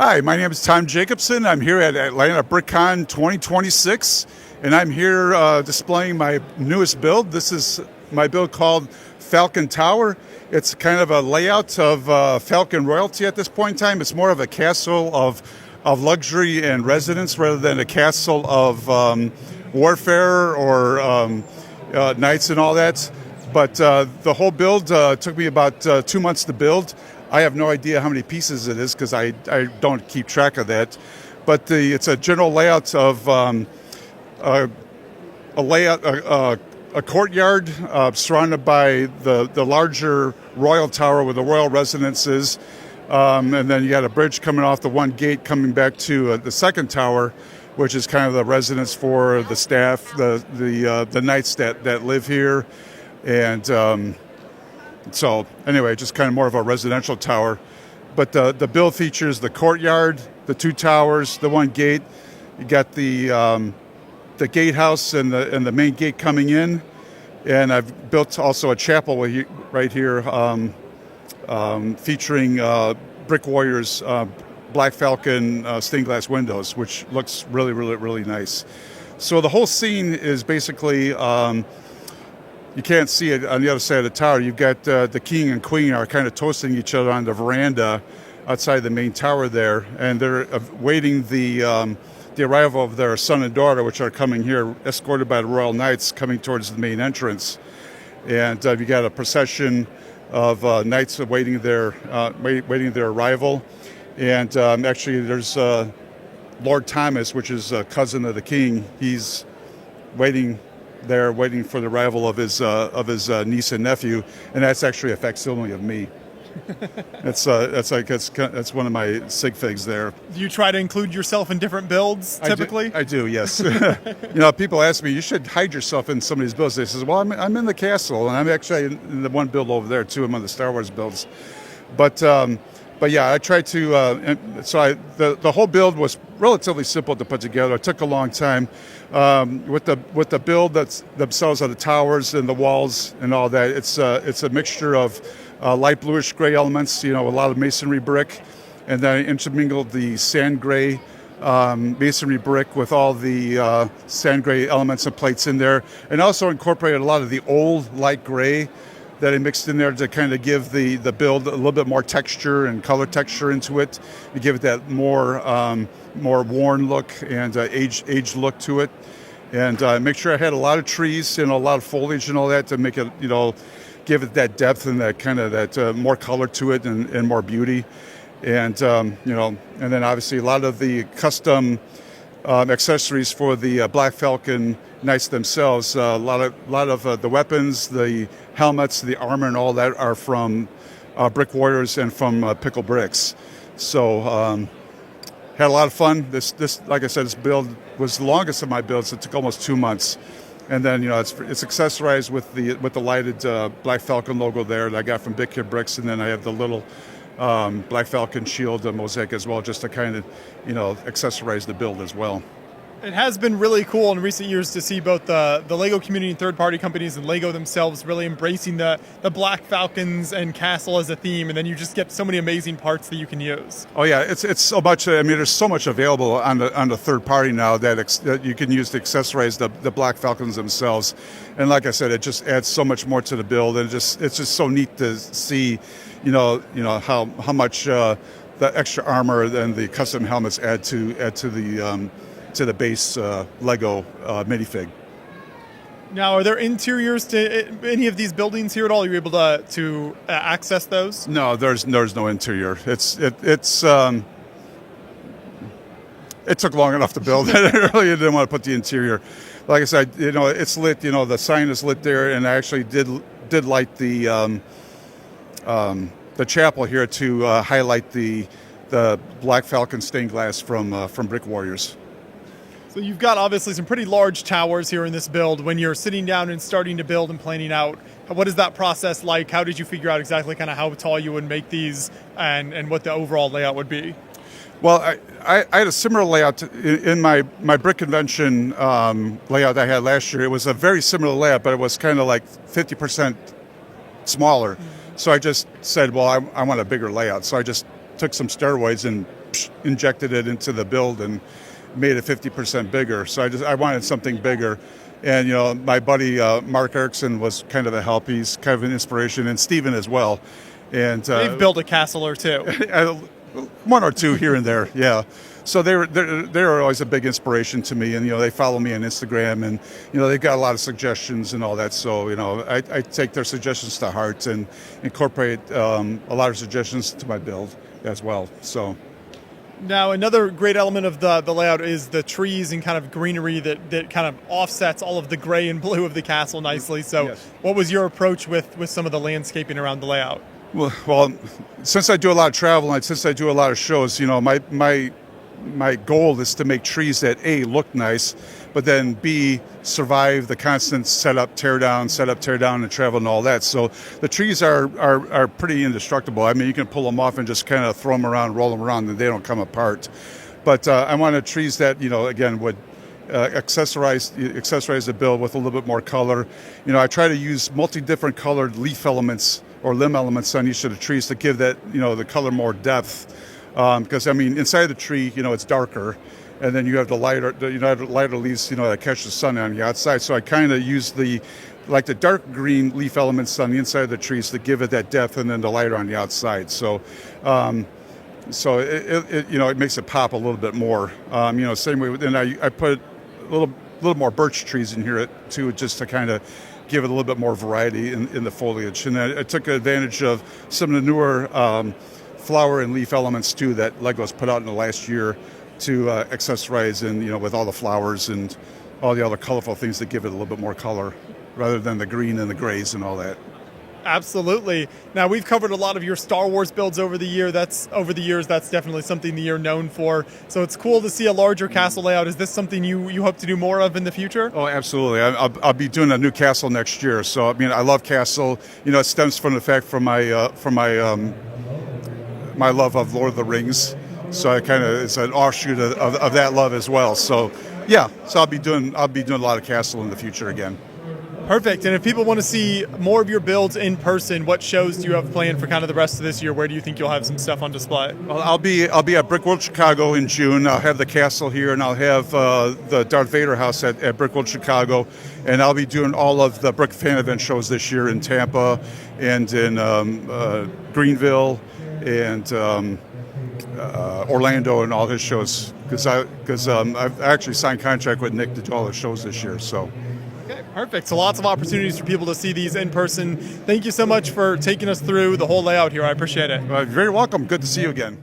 Hi, my name is Tom Jacobson. I'm here at Atlanta BrickCon 2026, and I'm here displaying my newest build. This is my build called Falcon Tower. It's kind of a layout of Falcon royalty at this point in time. It's more of a castle of luxury and residence rather than a castle of warfare or knights and all that. But the whole build took me about 2 months to build. I have no idea how many pieces it is because I don't keep track of that. But it's a general layout of a courtyard surrounded by the larger royal tower where the royal residence is. And then you got a bridge coming off the one gate coming back to the second tower, which is kind of the residence for the staff, the knights that live here. And so anyway, just kind of more of a residential tower. But the build features the courtyard, the two towers, the one gate. You got the gatehouse and the main gate coming in. And I've built also a chapel right here featuring Brick Warriors Black Falcon stained glass windows, which looks really, really, really nice. So the whole scene is basically... you can't see it on the other side of the tower. You've got the king and queen are kind of toasting each other on the veranda outside the main tower there, and they're awaiting the arrival of their son and daughter, which are coming here, escorted by the royal knights coming towards the main entrance. And you got a procession of knights awaiting their arrival. And actually, there's Lord Thomas, which is a cousin of the king. He's waiting for the arrival of his niece and nephew, and that's actually a facsimile of me. That's one of my sig figs there. Do you try to include yourself in different builds typically? I do, yes. People ask me, you should hide yourself in some of these builds. They says, well, I'm in the castle, and I'm actually in the one build over there too. I'm on the Star Wars builds, but yeah, I tried to. The whole build was relatively simple to put together. It took a long time. With the build themselves of the towers and the walls and all that, it's a mixture of light bluish gray elements, a lot of masonry brick, and then I intermingled the sand gray masonry brick with all the sand gray elements and plates in there, and also incorporated a lot of the old light gray that I mixed in there to kind of give the build a little bit more texture and color texture into it, to give it that more worn look and aged look to it, and make sure I had a lot of trees and a lot of foliage and all that to make it, give it that depth and that kind of that more color to it and more beauty, and and then obviously a lot of the custom accessories for the Black Falcon Knights themselves. A lot of the weapons, the helmets, the armor, and all that are from Brick Warriors and from Pickle Bricks. So had a lot of fun. This like I said, this build was the longest of my builds. It took almost 2 months, and then it's accessorized with the lighted Black Falcon logo there that I got from Big Kid Bricks, and then I have the little Black Falcon shield mosaic as well, just to kind of accessorize the build as well. It has been really cool in recent years to see both the LEGO community and third-party companies and LEGO themselves really embracing the Black Falcons and castle as a theme, and then you just get so many amazing parts that you can use. Oh yeah, it's so much. I mean, there's so much available on the third party now that you can use to accessorize the Black Falcons themselves, and like I said, it just adds so much more to the build, and it's just so neat to see, how much the extra armor and the custom helmets add to the base Lego minifig. Now, are there interiors to any of these buildings here at all? Are you able to access those? No, there's no interior. It took long enough to build. I really didn't want to put the interior. Like I said, it's lit. The sign is lit there, and I actually did light the chapel here to highlight the Black Falcon stained glass from Brick Warriors. So you've got obviously some pretty large towers here in this build. When you're sitting down and starting to build and planning out, what is that process like? How did you figure out exactly kind of how tall you would make these and what the overall layout would be? Well, I had a similar layout in my Brick Convention layout I had last year. It was a very similar layout, but it was kind of like 50% smaller. So I just said, well, I want a bigger layout. So I just took some steroids and injected it into the build and made it 50% bigger. So I wanted something bigger. And, you know, my buddy Mark Erickson was kind of a help. He's kind of an inspiration, and Steven as well. And they've built a castle or two. One or two here and there, yeah. So they're always a big inspiration to me, and you know they follow me on Instagram, and you know they've got a lot of suggestions and all that. So you know I take their suggestions to heart and incorporate a lot of suggestions to my build as well. So. Now, another great element of the layout is the trees and kind of greenery that kind of offsets all of the gray and blue of the castle nicely. So yes. What was your approach with some of the landscaping around the layout? Well, since I do a lot of travel and since I do a lot of shows, you know, my goal is to make trees that A, look nice, but then B, survive the constant set up, tear down, and travel and all that. So the trees are pretty indestructible. I mean, you can pull them off and just kind of throw them around, roll them around, and they don't come apart. But I wanted trees that, you know, again, would accessorize the build with a little bit more color. You know, I try to use different colored leaf elements or limb elements on each of the trees to give that, you know, the color more depth. Because I mean, inside the tree, you know, it's darker, and then you have the lighter leaves, you know, that catch the sun on the outside. So I kind of use the dark green leaf elements on the inside of the trees to give it that depth, and then the lighter on the outside. So, it you know, it makes it pop a little bit more. You know, same way. And I put a little more birch trees in here too, just to kind of give it a little bit more variety in the foliage. And I took advantage of some of the newer flower and leaf elements too that Legos put out in the last year to accessorize, and you know, with all the flowers and all the other colorful things that give it a little bit more color rather than the green and the grays and all that. Absolutely. Now, we've covered a lot of your Star Wars builds over the years. That's definitely something that you're known for. So it's cool to see a larger castle layout. Is this something you hope to do more of in the future? Oh, absolutely. I'll be doing a new castle next year. So I mean, I love castle. You know, it stems from the fact from my love of Lord of the Rings. So it's an offshoot of that love as well. So yeah, so I'll be doing a lot of castle in the future again. Perfect. And if people want to see more of your builds in person, what shows do you have planned for kind of the rest of this year? Where do you think you'll have some stuff on display? Well, I'll be at Brickworld Chicago in June. I'll have the castle here, and I'll have the Darth Vader house at Brickworld Chicago, and I'll be doing all of the Brick Fan Event shows this year in Tampa and in Greenville and Orlando and all his shows, because I've actually signed contract with Nick to do all the shows this year. So. Okay, perfect. So lots of opportunities for people to see these in person. Thank you so much for taking us through the whole layout here. I appreciate it. You're very welcome. Good to see you again.